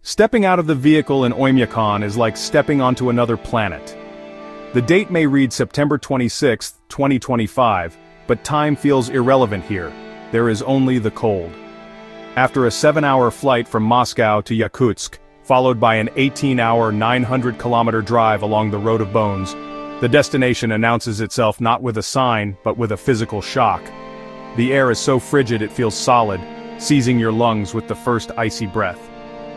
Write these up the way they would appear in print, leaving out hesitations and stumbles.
Stepping out of the vehicle in Oymyakon is like stepping onto another planet. The date may read September 26, 2025, but time feels irrelevant here. There is only the cold. After a 7-hour flight from Moscow to Yakutsk, followed by an 18-hour 900-kilometer drive along the Road of Bones, the destination announces itself not with a sign, but with a physical shock. The air is so frigid it feels solid, seizing your lungs with the first icy breath.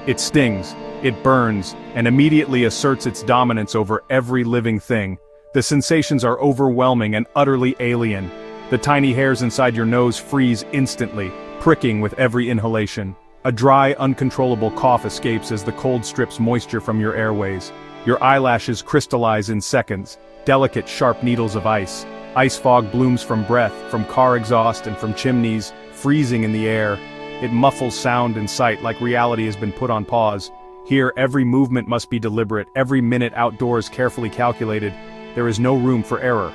It stings, it burns, and immediately asserts its dominance over every living thing. The sensations are overwhelming and utterly alien. The tiny hairs inside your nose freeze instantly, pricking with every inhalation. A dry, uncontrollable cough escapes as the cold strips moisture from your airways. Your eyelashes crystallize in seconds, delicate, sharp needles of ice. Ice fog blooms from breath, from car exhaust and from chimneys, freezing in the air. It muffles sound and sight like reality has been put on pause. Here, every movement must be deliberate, every minute outdoors carefully calculated. There is no room for error.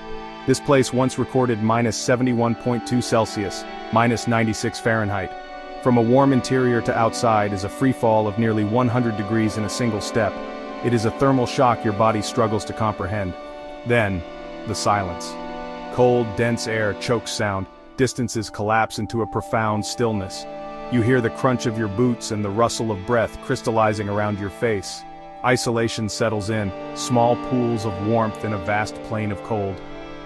This place once recorded -71.2 Celsius, -96 Fahrenheit. From a warm interior to outside is a free fall of nearly 100 degrees in a single step. It is a thermal shock your body struggles to comprehend. Then, the silence. Cold, dense air chokes sound, distances collapse into a profound stillness. You hear the crunch of your boots and the rustle of breath crystallizing around your face. Isolation settles in, small pools of warmth in a vast plain of cold.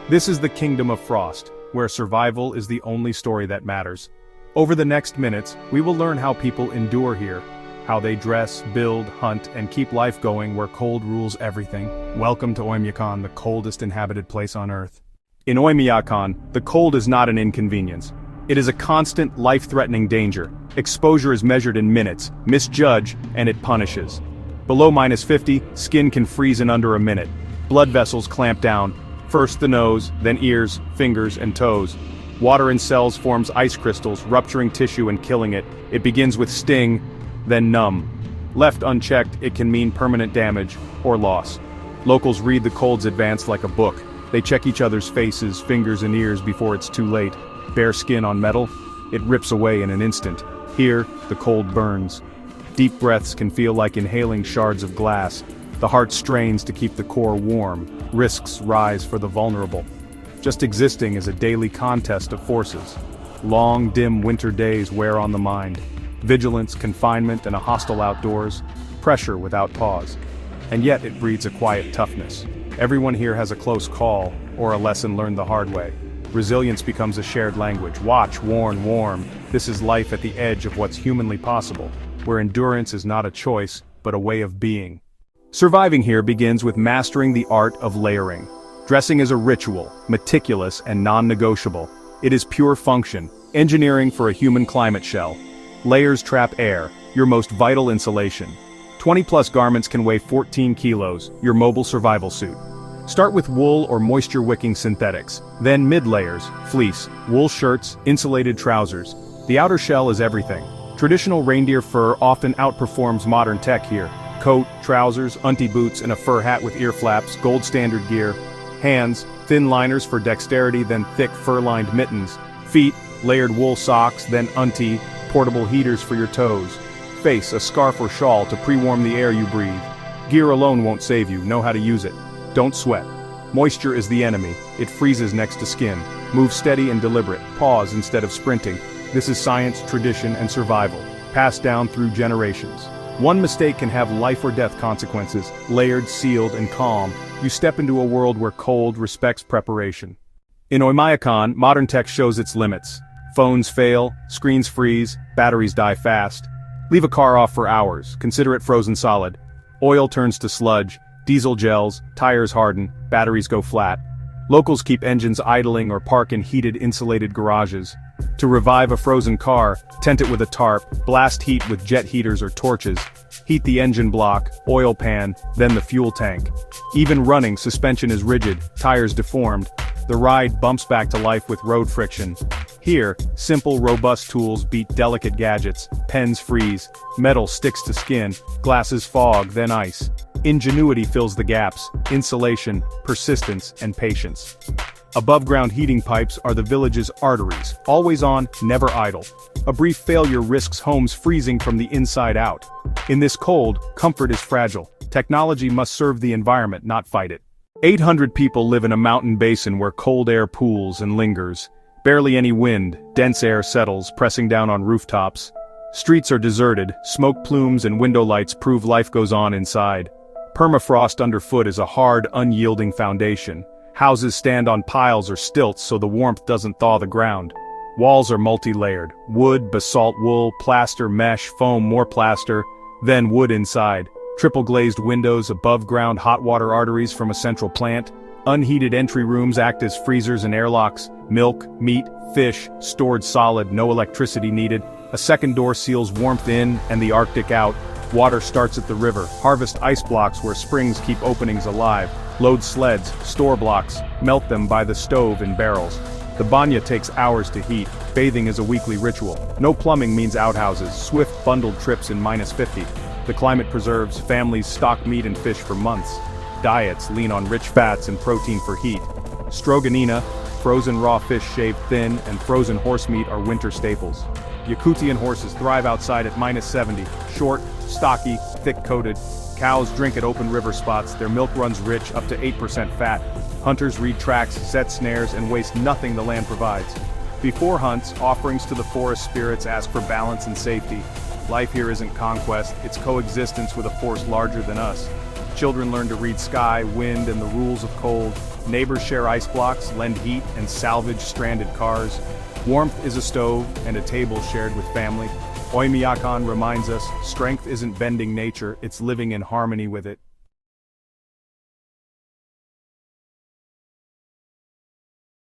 This is the kingdom of frost, where survival is the only story that matters. Over the next minutes, we will learn how people endure here, how they dress, build, hunt, and keep life going where cold rules everything. Welcome to Oymyakon, the coldest inhabited place on Earth. In Oymyakon, the cold is not an inconvenience. It is a constant, life-threatening danger. Exposure is measured in minutes, misjudge, and it punishes. Below -50, skin can freeze in under a minute. Blood vessels clamp down, first the nose, then ears, fingers, and toes. Water in cells forms ice crystals, rupturing tissue and killing it. It begins with sting, then numb. Left unchecked, it can mean permanent damage, or loss. Locals read the cold's advance like a book. They check each other's faces, fingers, and ears before it's too late. Bare skin on metal, it rips away in an instant. Here, the cold burns. Deep breaths can feel like inhaling shards of glass. The heart strains to keep the core warm. Risks rise for the vulnerable. Just existing is a daily contest of forces. Long, dim winter days wear on the mind. Vigilance, confinement, and a hostile outdoors. Pressure without pause. And yet it breeds a quiet toughness. Everyone here has a close call, or a lesson learned the hard way. Resilience becomes a shared language. Watch, warn, warm. This is life at the edge of what's humanly possible, where endurance is not a choice, but a way of being. Surviving here begins with mastering the art of layering. Dressing is a ritual, meticulous and non-negotiable. It is pure function, engineering for a human climate shell. Layers trap air, your most vital insulation. 20+ garments can weigh 14 kilos, your mobile survival suit. Start with wool or moisture-wicking synthetics, then mid-layers, fleece, wool shirts, insulated trousers. The outer shell is everything. Traditional reindeer fur often outperforms modern tech here. Coat, trousers, unti boots, and a fur hat with ear flaps, gold standard gear. Hands, thin liners for dexterity, then thick fur-lined mittens. Feet, layered wool socks, then unti, portable heaters for your toes. Face, a scarf or shawl to pre-warm the air you breathe. Gear alone won't save you, know how to use it. Don't sweat. Moisture is the enemy, it freezes next to skin. Move steady and deliberate, pause instead of sprinting. This is science, tradition, and survival, passed down through generations. One mistake can have life or death consequences. Layered, sealed, and calm, you step into a world where cold respects preparation. In Oymyakon, modern tech shows its limits. Phones fail, screens freeze, batteries die fast. Leave a car off for hours, consider it frozen solid. Oil turns to sludge, diesel gels, tires harden, batteries go flat. Locals keep engines idling or park in heated, insulated garages. To revive a frozen car, tent it with a tarp, blast heat with jet heaters or torches. Heat the engine block, oil pan, then the fuel tank. Even running, suspension is rigid, tires deformed. The ride bumps back to life with road friction. Here, simple, robust tools beat delicate gadgets. Pens freeze, metal sticks to skin, glasses fog, then ice. Ingenuity fills the gaps, insulation, persistence, and patience. Above-ground heating pipes are the village's arteries, always on, never idle. A brief failure risks homes freezing from the inside out. In this cold, comfort is fragile. Technology must serve the environment, not fight it. 800 people live in a mountain basin where cold air pools and lingers. Barely any wind, dense air settles, pressing down on rooftops. Streets are deserted, smoke plumes and window lights prove life goes on inside. Permafrost underfoot is a hard, unyielding foundation. Houses stand on piles or stilts so the warmth doesn't thaw the ground. Walls are multi-layered: wood, basalt, wool, plaster, mesh, foam, more plaster, then wood inside. Triple glazed windows, above-ground hot water arteries from a central plant. Unheated entry rooms act as freezers and airlocks. Milk, meat, fish, stored solid, no electricity needed. A second door seals warmth in and the Arctic out. Water starts at the river. Harvest ice blocks where springs keep openings alive. Load sleds, store blocks, melt them by the stove in barrels. The banya takes hours to heat. Bathing is a weekly ritual. No plumbing means outhouses, swift bundled trips in -50. The climate preserves, families stock meat and fish for months. Diets lean on rich fats and protein for heat. Stroganina, frozen raw fish shaved thin, and frozen horse meat are winter staples. Yakutian horses thrive outside at -70, short, stocky, thick-coated. Cows drink at open river spots, their milk runs rich, up to 8% fat. Hunters read tracks, set snares, and waste nothing the land provides. Before hunts, offerings to the forest spirits ask for balance and safety. Life here isn't conquest, it's coexistence with a force larger than us. Children learn to read sky, wind, and the rules of cold. Neighbors share ice blocks, lend heat, and salvage stranded cars. Warmth is a stove and a table shared with family. Oymyakon reminds us, strength isn't bending nature, it's living in harmony with it.